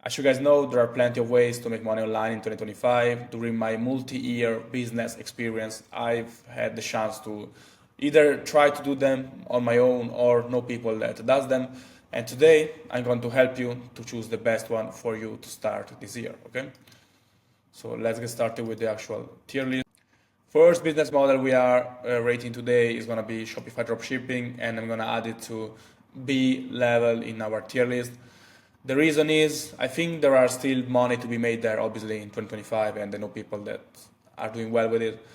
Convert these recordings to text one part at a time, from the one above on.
As you guys know, there are plenty of ways to make money online in 2025. During my multi-year business experience, I've had the chance to either try to do them on my own or know people that does them. And today, I'm going to help you to choose the best one for you to start this year, okay? So let's get started with the actual tier list. First business model we are rating today is going to be Shopify dropshipping, and I'm going to add it to B level in our tier list. The reason is, I think there are still money to be made there, obviously, in 2025, and I know people that are doing well with it.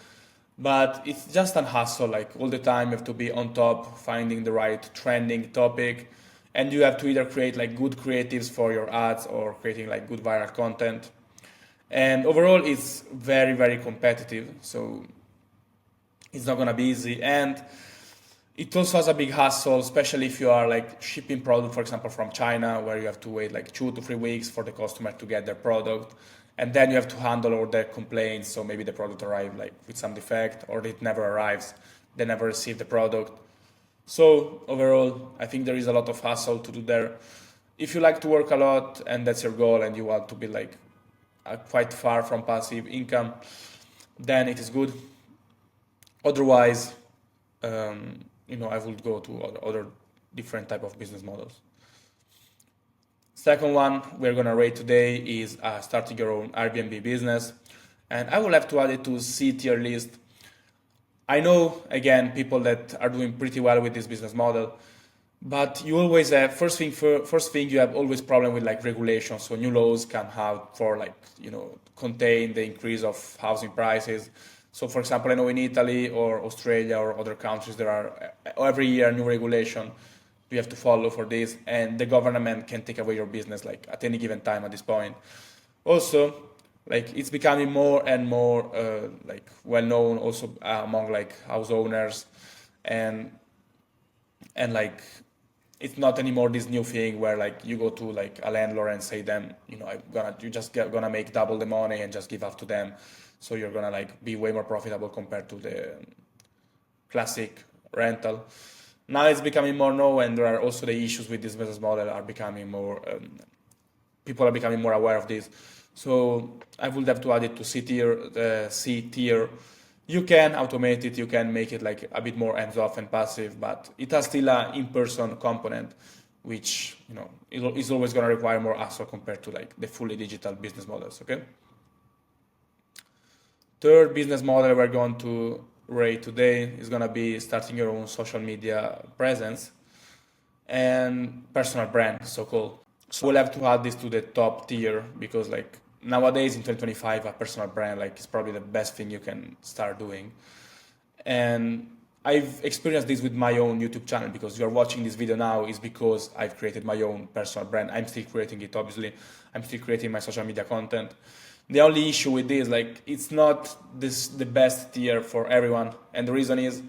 But it's just a hustle, like all the time you have to be on top, finding the right trending topic, and you have to either create like good creatives for your ads or creating like good viral content. And overall, it's very, very competitive, so it's not gonna be easy. And it also has a big hassle, especially if you are like shipping product, for example, from China, where you have to wait like 2 to 3 weeks for the customer to get their product. And then you have to handle all their complaints. So maybe the product arrived like with some defect, or it never arrives, they never receive the product. So overall, I think there is a lot of hassle to do there. If you like to work a lot and that's your goal and you want to be like quite far from passive income, then it is good. Otherwise, I would go to other different type of business models. Second one we're gonna rate today is starting your own Airbnb business, and I will have to add it to C tier list. I know, again, people that are doing pretty well with this business model, but you always have, first thing you have always problem with like regulations. So new laws come out for like, contain the increase of housing prices. So for example, I know in Italy or Australia or other countries, there are every year new regulation you have to follow for this, and the government can take away your business like at any given time at this point. Also, like it's becoming more and more like well known also among like house owners, and like it's not anymore this new thing where like you go to like a landlord and say them, you just gonna make double the money and just give up to them. So you're gonna like be way more profitable compared to the classic rental. Now it's becoming more known, and there are also the issues with this business model are becoming more, people are becoming more aware of this. So I would have to add it to C tier. You can automate it, you can make it like a bit more hands-off and passive, but it has still an in-person component, which is always going to require more hassle compared to like the fully digital business models. Okay. Third business model we're going to rate today is going to be starting your own social media presence and personal brand, so-called. So we'll have to add this to the top tier, because like nowadays in 2025, a personal brand like is probably the best thing you can start doing. And I've experienced this with my own YouTube channel, because you're watching this video now is because I've created my own personal brand. I'm still creating it, obviously. I'm still creating my social media content. The only issue with this, like, it's not the best tier for everyone. And the reason is,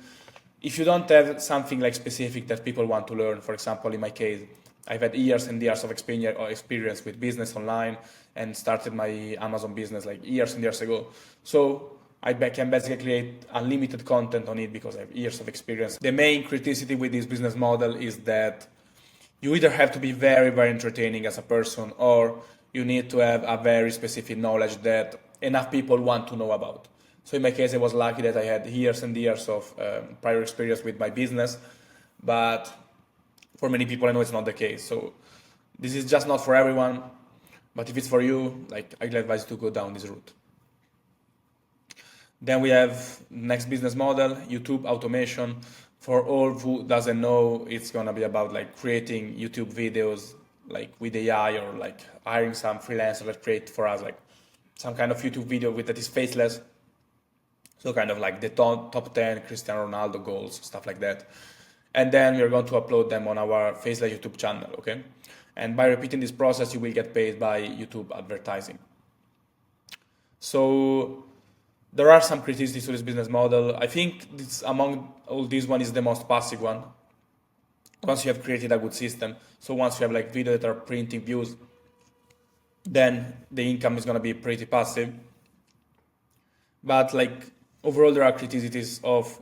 if you don't have something like specific that people want to learn, for example, in my case, I've had years and years of experience with business online and started my Amazon business like years and years ago. So I can basically create unlimited content on it because I have years of experience. The main criticity with this business model is that you either have to be very, very entertaining as a person, or you need to have a very specific knowledge that enough people want to know about. So in my case, I was lucky that I had years and years of prior experience with my business, but for many people, I know it's not the case. So this is just not for everyone, but if it's for you, like, I'd advise you to go down this route. Then we have next business model, YouTube automation. For all who doesn't know, it's gonna be about like creating YouTube videos like with AI, or like hiring some freelancer that create for us like some kind of YouTube video that is faceless. So kind of like the top 10 Cristiano Ronaldo goals, stuff like that. And then we're going to upload them on our faceless YouTube channel, okay? And by repeating this process, you will get paid by YouTube advertising. So there are some criticisms to this business model. I think this, among all these one, is the most passive one. Once you have created a good system, so once you have like videos that are printing views, then the income is going to be pretty passive. But like overall, there are criticisms of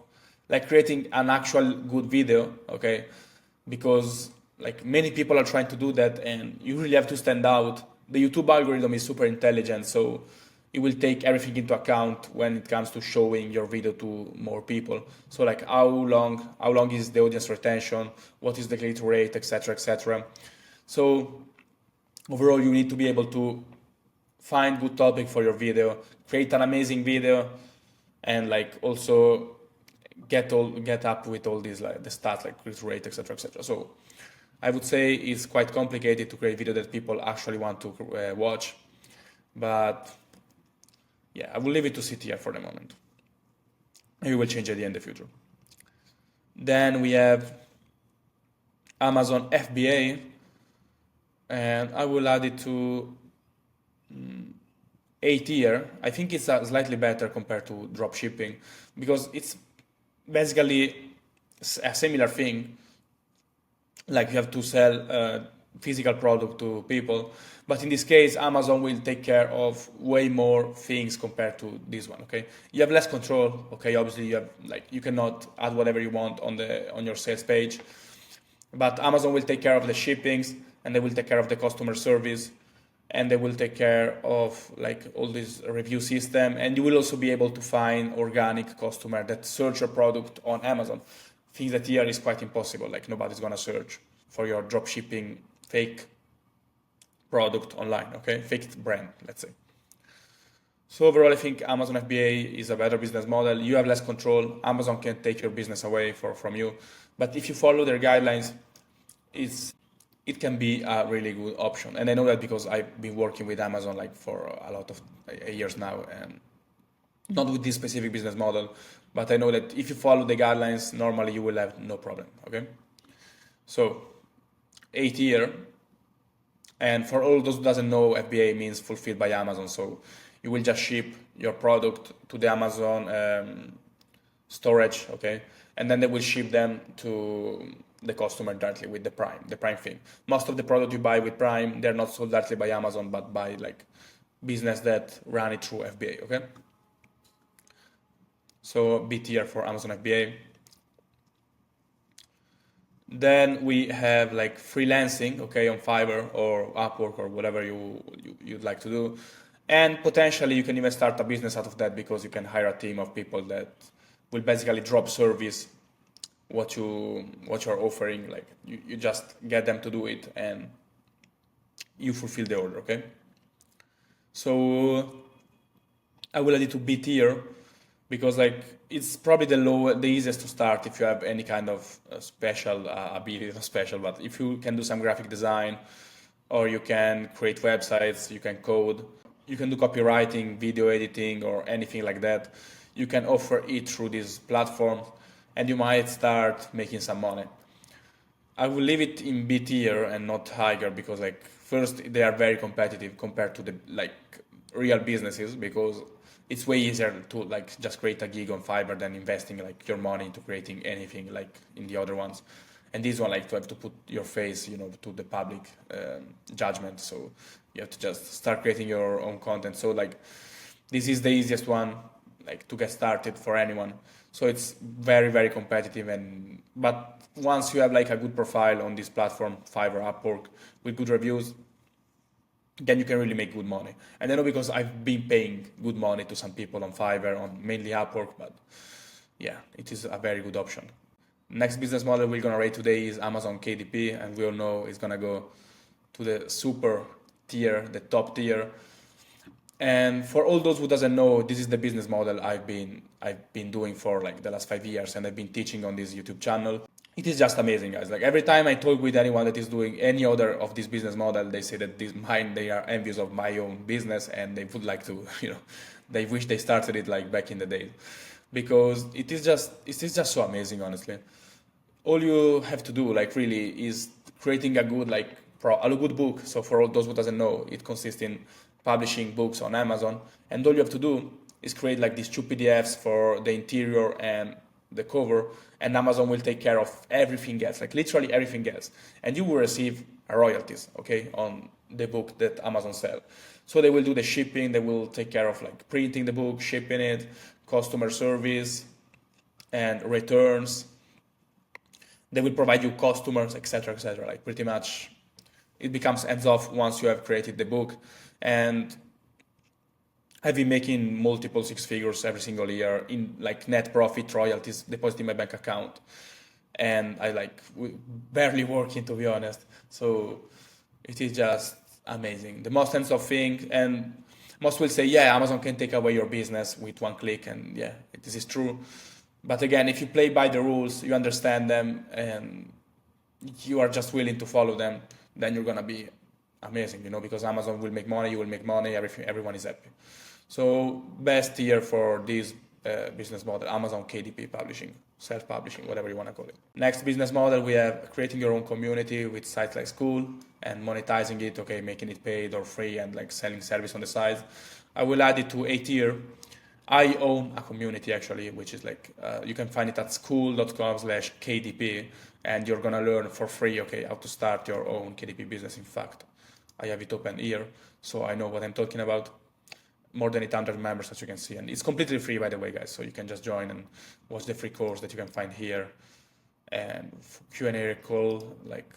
like creating an actual good video, okay? Because like many people are trying to do that, and you really have to stand out the YouTube algorithm is super intelligent, so it will take everything into account when it comes to showing your video to more people. So like how long is the audience retention, what is the click-through rate, etc., etc. So overall, you need to be able to find good topic for your video, create an amazing video, and like also get up with all these like the stats like click-through rate, etc., etc. So I would say it's quite complicated to create video that people actually want to watch, but yeah, I will leave it to CTR for the moment. Maybe we'll change it in the future. Then we have Amazon FBA, and I will add it to A tier. I think it's slightly better compared to dropshipping because it's basically a similar thing. Like you have to sell physical product to people, but in this case, Amazon will take care of way more things compared to this one. Okay, you have less control. Okay, obviously you have you cannot add whatever you want on your sales page, but Amazon will take care of the shippings, and they will take care of the customer service, and they will take care of all this review system, and you will also be able to find organic customer that search your product on Amazon. Things that here is quite impossible. Like nobody's gonna search for your dropshipping fake product online. Okay, fake brand, let's say. So overall, I think Amazon FBA is a better business model. You have less control. Amazon can take your business away from you, but if you follow their guidelines, it can be a really good option. And I know that because I've been working with Amazon for a lot of years now, and not with this specific business model, but I know that if you follow the guidelines, normally you will have no problem. Okay, so A tier, and for all those who doesn't know, FBA means fulfilled by Amazon. So you will just ship your product to the Amazon storage, okay, and then they will ship them to the customer directly with the Prime thing. Most of the product you buy with Prime, they're not sold directly by Amazon, but by business that run it through FBA. Okay, so B tier for Amazon FBA. Then we have freelancing, okay, on Fiverr or Upwork or whatever you'd like to do, and potentially you can even start a business out of that because you can hire a team of people that will basically drop service what you're offering. You just get them to do it and you fulfill the order. Okay, so I will add it to B tier because it's probably the easiest to start if you have any kind of special ability, not special, but if you can do some graphic design, or you can create websites, you can code, you can do copywriting, video editing, or anything like that, you can offer it through this platform and you might start making some money. I will leave it in B tier and not higher because first they are very competitive compared to the real businesses, because it's way easier to just create a gig on Fiverr than investing your money into creating anything in the other ones. And this one to have to put your face to the public judgment, so you have to just start creating your own content. So this is the easiest one to get started for anyone. So it's very, very competitive, but once you have a good profile on this platform, Fiverr, Upwork, with good reviews, then you can really make good money. And I know because I've been paying good money to some people on Fiverr, on mainly Upwork, but yeah, it is a very good option. Next business model we're gonna rate today is Amazon KDP, and we all know it's gonna go to the super tier, the top tier. And for all those who doesn't know, this is the business model I've been doing for the last 5 years, and I've been teaching on this YouTube channel. It is just amazing, guys. Every time I talk with anyone that is doing any other of this business model, they say that they are envious of my own business, and they would like to, they wish they started it back in the day, because it is just so amazing, honestly. All you have to do, really, is creating a good, a good book. So for all those who doesn't know, it consists in publishing books on Amazon, and all you have to do is create these 2 PDFs for the interior and the cover, and Amazon will take care of everything else, literally everything else, and you will receive royalties, okay, on the book that Amazon sell. So they will do the shipping, they will take care of printing the book, shipping it, customer service, and returns. They will provide you customers, etc., etc. Pretty much it becomes hands-off once you have created the book. And I've been making multiple six figures every single year in like net profit, royalties, deposit in my bank account. And I like barely working, to be honest. So it is just amazing. The most hands-off thing, and most will say, yeah, Amazon can take away your business with one click, and yeah, this is true. But again, if you play by the rules, you understand them, and you are just willing to follow them, then you're gonna be amazing, because Amazon will make money, you will make money, everyone is happy. So best tier for this business model, Amazon KDP publishing, self-publishing, whatever you want to call it. Next business model, we have creating your own community with sites like Skool and monetizing it, okay, making it paid or free and like selling service on the side. I will add it to a tier. I own a community actually, which is like, you can find it at skool.com/KDP, and you're gonna learn for free, okay, how to start your own KDP business. In fact, I have it open here, so I know what I'm talking about. More than 800 members, as you can see, and it's completely free, by the way, guys, so you can just join and watch the free course that you can find here, and Q&A call, like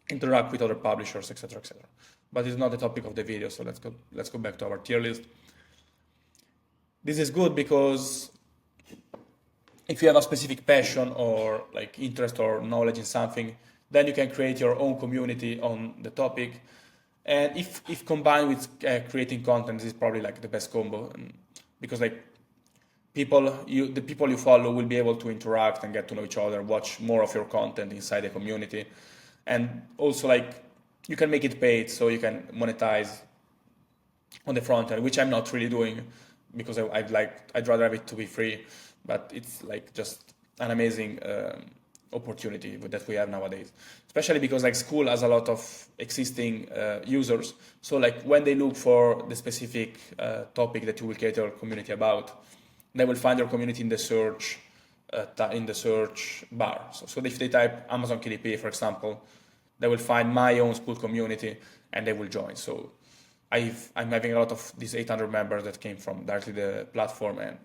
interact with other publishers, etc., etc. But it's not the topic of the video, so let's go back to our tier list. This is good because if you have a specific passion or like interest or knowledge in something, then you can create your own community on the topic. And if combined with creating content, this is probably like the best combo, because like the people you follow will be able to interact and get to know each other, watch more of your content inside the community, and also like you can make it paid, so you can monetize on the front end, which I'm not really doing because I'd rather have it to be free, but it's like just an amazing opportunity that we have nowadays, especially because like Skool has a lot of existing users, so like when they look for the specific topic that you will create your community about, they will find your community in the search bar. So if they type Amazon KDP, for example, they will find my own Skool community and they will join. So I'm having a lot of these 800 members that came from directly the platform, and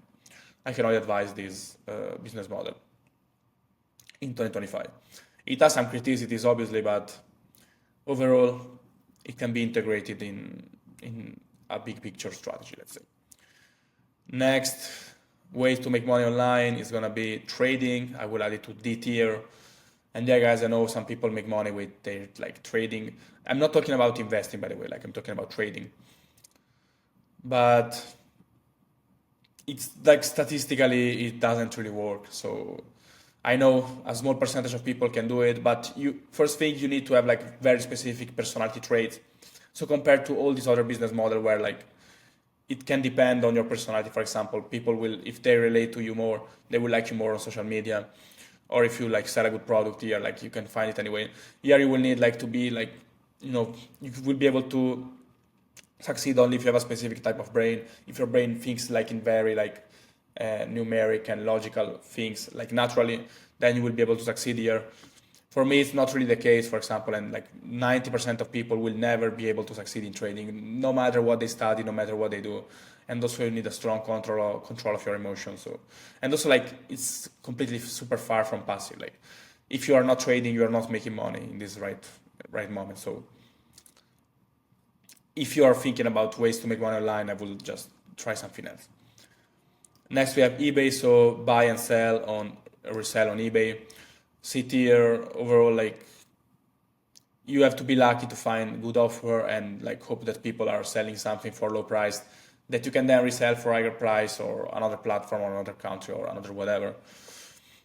I can only advise this business model in 2025. It has some criticities, obviously, but overall, it can be integrated in a big picture strategy, let's say. Next, ways to make money online is gonna be trading. I will add it to D tier. And yeah, guys, I know some people make money with their like trading. I'm not talking about investing, by the way, like I'm talking about trading. But it's like statistically, it doesn't really work. So I know a small percentage of people can do it, but first thing you need to have like very specific personality traits. So compared to all these other business models where like it can depend on your personality. For example, people will, if they relate to you more, they will like you more on social media. Or if you like sell a good product here, like you can find it anyway. Here you will need like to be like, you will be able to succeed only if you have a specific type of brain. If your brain thinks like in very like numeric and logical things like naturally, then you will be able to succeed here. For me, it's not really the case, for example, and like 90% of people will never be able to succeed in trading, no matter what they study, no matter what they do. And also you need a strong control of your emotions. So, and also like it's completely super far from passive. Like if you are not trading, you are not making money in this right moment. So if you are thinking about ways to make money online, I will just try something else. Next, we have eBay. So buy and sell on resell on eBay. C tier overall, like you have to be lucky to find good offer and like hope that people are selling something for low price that you can then resell for higher price or another platform or another country or another whatever.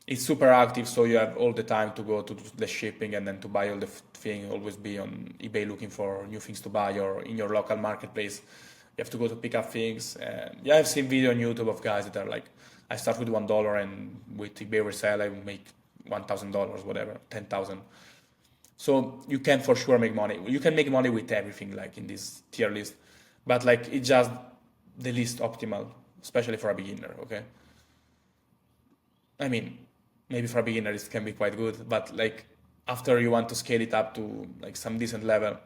It's super active, so you have all the time to go to the shipping and then to buy all the thing. Always be on eBay looking for new things to buy, or in your local marketplace you have to go to pick up things. And yeah, I've seen video on YouTube of guys that are like, I start with $1 and with eBay resell I make $1,000, whatever, 10,000. So you can for sure make money. You can make money with everything like in this tier list, but like it's just the least optimal, especially for a beginner, okay? I mean, maybe for a beginner it can be quite good, but like after you want to scale it up to like some decent level,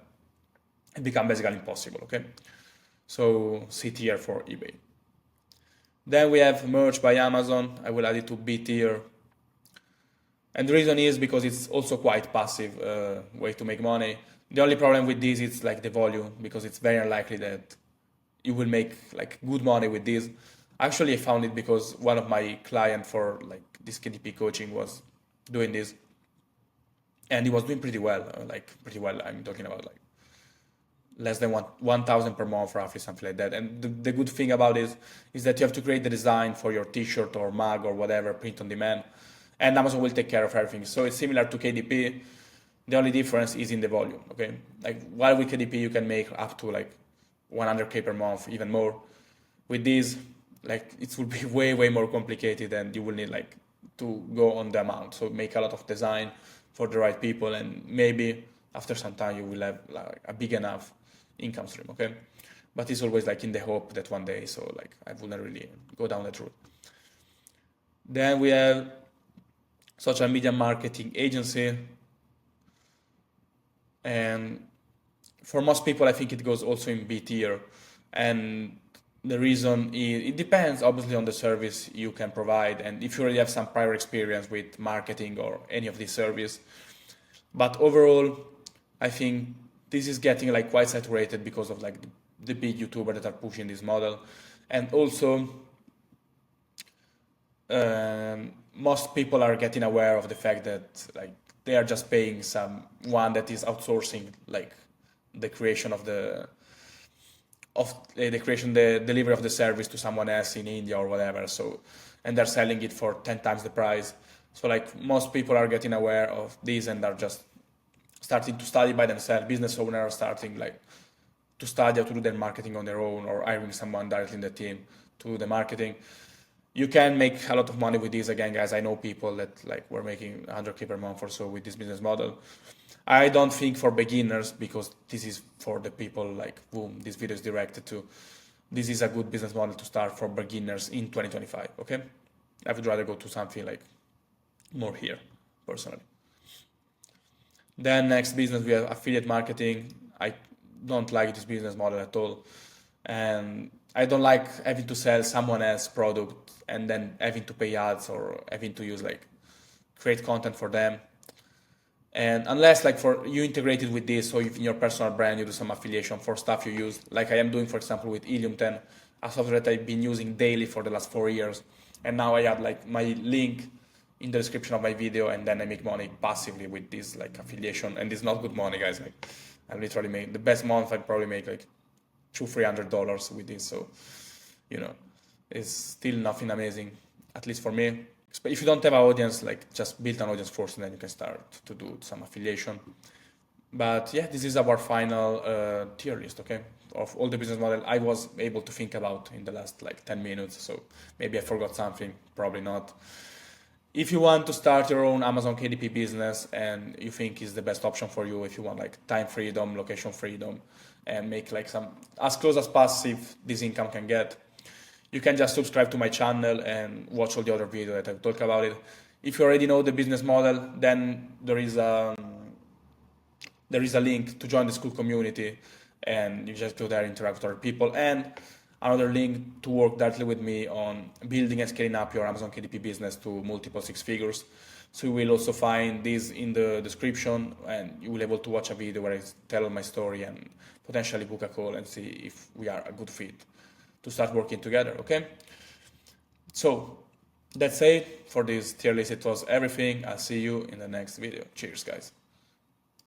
it becomes basically impossible, okay? So C tier for eBay. Then we have merch by Amazon. I will add it to B tier. And the reason is because it's also quite passive way to make money. The only problem with this is like the volume, because it's very unlikely that you will make like good money with this. Actually, I found it because one of my client for like this KDP coaching was doing this, and he was doing pretty well, like pretty well. I'm talking about like less than 1,000 per month, roughly, something like that. And the good thing about it is that you have to create the design for your T-shirt or mug or whatever, print on demand, and Amazon will take care of everything. So it's similar to KDP. The only difference is in the volume. Okay, like while with KDP you can make up to like 100K per month, even more. With this, like it will be way more complicated, and you will need like to go on the amount. So make a lot of design for the right people, and maybe after some time you will have like a big enough income stream. Okay, but it's always like in the hope that one day. So like I wouldn't really go down that route. Then we have social media marketing agency, and for most people I think it goes also in B tier, and the reason is it depends obviously on the service you can provide, and if you already have some prior experience with marketing or any of these service. But overall, I think this is getting like quite saturated because of like the big YouTubers that are pushing this model, and also most people are getting aware of the fact that like they are just paying someone that is outsourcing like the creation of the delivery of the service to someone else in India or whatever. So, and they're selling it for 10 times the price. So like most people are getting aware of this and are just starting to study by themselves. Business owners are starting like to study how to do their marketing on their own, or hiring someone directly in the team to do the marketing. You can make a lot of money with this. Again, guys, I know people that like were making 100K per month or so with this business model. I don't think for beginners, because this is for the people like whom this video is directed to. This is a good business model to start for beginners in 2025, okay? I would rather go to something like more here, personally. Then next business, we have affiliate marketing. I don't like this business model at all. And I don't like having to sell someone else's product and then having to pay ads or having to use like create content for them. And unless like for you integrated with this, so if in your personal brand you do some affiliation for stuff you use, like I am doing for example with Helium 10, a software that I've been using daily for the last 4 years, and now I add like my link in the description of my video, and then I make money passively with this like affiliation. And it's not good money, guys. Like I literally make the best month I probably make like $200-300 with this. So you know, it's still nothing amazing, at least for me. If you don't have an audience, like just build an audience first, and then you can start to do some affiliation. But yeah, this is our final tier list, okay, of all the business model I was able to think about in the last like 10 minutes. So maybe I forgot something, probably not. If you want to start your own Amazon KDP business and you think is the best option for you, if you want like time freedom, location freedom, and make like some as close as passive this income can get, you can just subscribe to my channel and watch all the other videos that I've talked about it. If you already know the business model, then there is a link to join the school community, and you just go there, interact with other people, and another link to work directly with me on building and scaling up your Amazon KDP business to multiple 6 figures. So you will also find this in the description, and you will be able to watch a video where I tell my story and potentially book a call and see if we are a good fit to start working together, okay? So that's it for this tier list. It was everything. I'll see you in the next video. Cheers, guys.